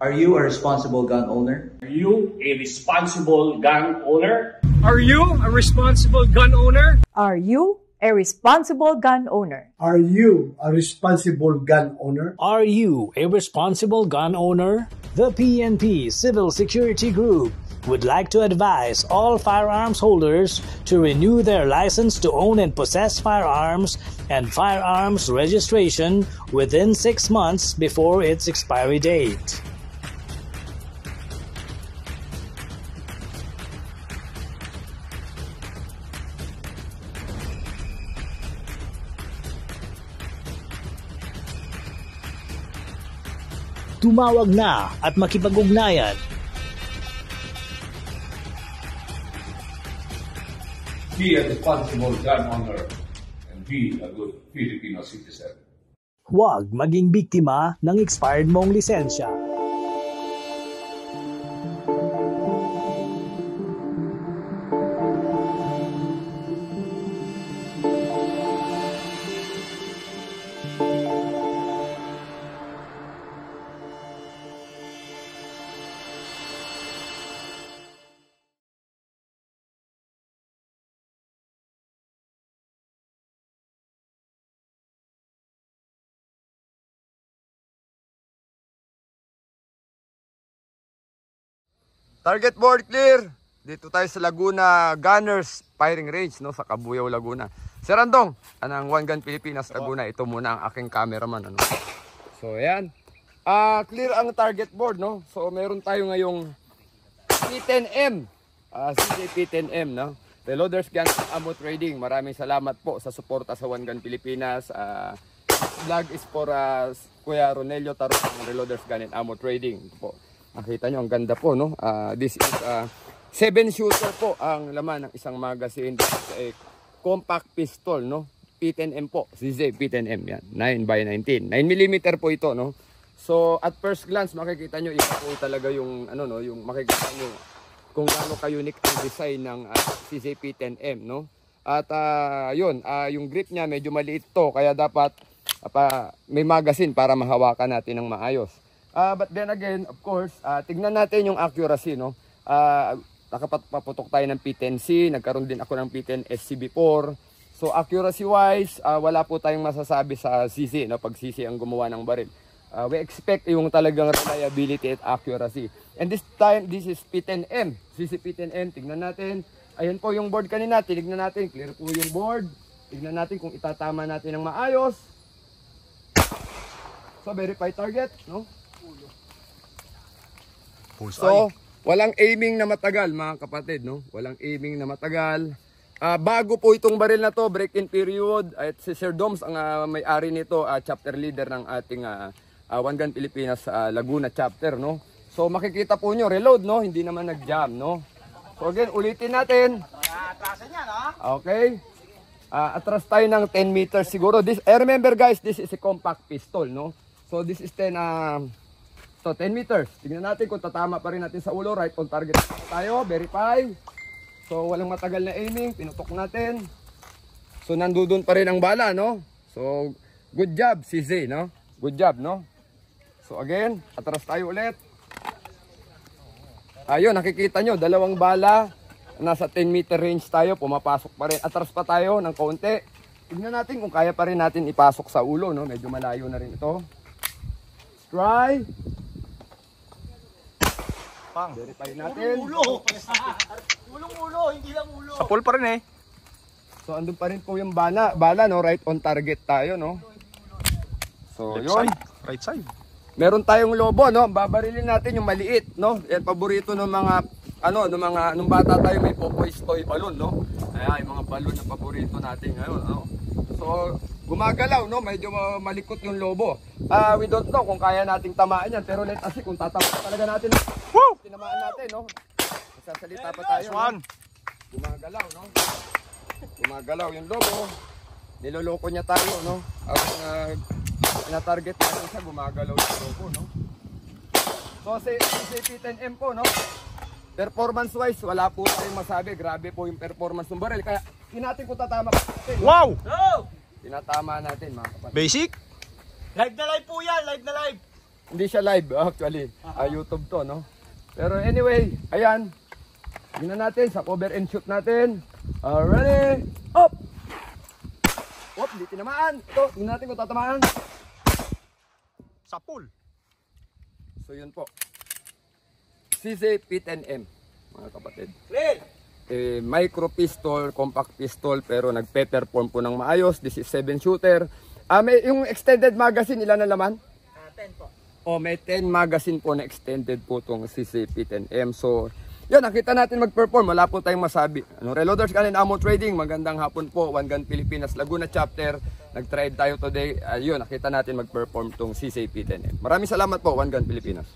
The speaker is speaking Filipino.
Are you a responsible gun owner? Are you a responsible gun owner? Are you a responsible gun owner? Are you a responsible gun owner? Are you a responsible gun owner? Are you a responsible gun owner? The PNP Civil Security Group would like to advise all firearms holders to renew their license to own and possess firearms and firearms registration within 6 months before its expiry date. Tumawag na at makipag-ugnayan. Be a responsible gun owner and be a good Filipino citizen. Huwag maging biktima ng expired mong lisensya. Target board clear. Dito tayo sa Laguna Gunners Firing Range, no, sa Cabuyao, Laguna. Sir Andong, anang One Gun Pilipinas, Laguna. Ito muna ang aking cameraman, ano. So, ayan. Clear ang target board, no. So, meron tayo ngayong P10M. CJ P10M, no. Reloaders Gun Ammo Trading. Maraming salamat po sa suporta sa One Gun Pilipinas. Vlog is for Kuya Ronelio Tarot ng Reloaders Gun Ammo Trading. Ito po. Nakita nyo, ang ganda po, no? This is 7 shooter po ang laman ng isang magazine. This is a compact pistol, no? P10M po. CJ P10M yan. 9x19. 9mm po ito, no? So, at first glance, makikita nyo, iba po talaga yung, ano, no? Yung makikita nyo kung gaano ka-unique ang design ng CJ P10M, no? At yun, yung grip niya medyo maliit to. Kaya dapat may magazine para mahawakan natin ng maayos. But then again, of course, tignan natin yung accuracy, no? Nakapaputok tayo ng P10C, nagkaroon din ako ng P10 SCB4. So accuracy-wise, wala po tayong masasabi sa CC, no? Pag CC ang gumawa ng baril. We expect yung talagang reliability at accuracy. And this time, this is P10M, CC P10M. Tignan natin. Ayan po yung board kanina, tignan natin. Clear po yung board. Tignan natin kung itatama natin ng maayos. So verify target, no? So, walang aiming na matagal, mga kapatid, no? Walang aiming na matagal. Bago po itong baril na to, break-in period. At si Sir Doms ang may-ari nito, chapter leader ng ating One Gun Pilipinas Laguna chapter, no? So, makikita po nyo, reload, no? Hindi naman nag-jam, no? So, again, ulitin natin. Okay. Atras tayo ng 10 meters siguro. Remember guys, this is a compact pistol, no? So, this is 10 meters. Tignan natin kung tatama pa rin natin sa ulo. Right on target tayo. Verify. So, walang matagal na aiming. Pinutok natin. So, nandudun pa rin ang bala, no? So, good job, CZ, no? Good job, no? So, again, atras tayo ulit. Ayun, nakikita nyo, dalawang bala. Nasa 10 meter range tayo. Pumapasok pa rin. Atras pa tayo ng kaunti. Tignan natin kung kaya pa rin natin ipasok sa ulo, no? Medyo malayo na rin ito. Try. Verify natin. Ulo, hindi lang ulo. Sa pool pa rin eh. So andun pa rin po yung bala, no? Right on target tayo, no? So yun. Right side. Meron tayong lobo, no? Babarilin natin yung maliit, no? Yan paborito ng mga nung bata tayo may Popoy's toy balloon, no? Ayan, yung mga balloon na paborito natin ngayon, no? So gumagalaw, no? Medyo malikot yung lobo. We don't know kung kaya nating tamaan yan, pero let us see kung tatamaan talaga natin. Woo! Tinamaan natin, no? Sasalita pa tayo. No? Gumagalaw, no? Gumagalaw yung lobo. Niloloko niya tayo, no? Na-target natin siya, gumagalaw yung lobo, no? So, si P10M po, no? Performance-wise, wala po tayong masabi. Grabe po yung performance ng baril. Kaya, natin kung tatama pa natin. No? Wow! Tinatama natin, mga kapatid. Basic? Live na live po yan, live na live. Hindi siya live actually. YouTube to, no? Pero anyway, ayan. Tingnan natin sa cover and shoot natin. Ready? Up! Op, hindi tinamaan. Ito, tingnan natin kung tatamaan. Sa pool. So yun po. CZ P10M, mga kapatid. Micro pistol, compact pistol, pero nagpe-perform po ng maayos. This is 7 shooter. Yung extended magazine, ilan na laman? 10 po. May 10 magazine po na extended po itong CZ P10M. So, yun, nakita natin mag-perform. Wala po tayong masabi. Reloaders Gun and Ammo Trading. Magandang hapon po. One Gun Pilipinas Laguna Chapter. Nag-trade tayo today. Yun, nakita natin mag-perform itong CZ P10M. Maraming salamat po, One Gun Pilipinas.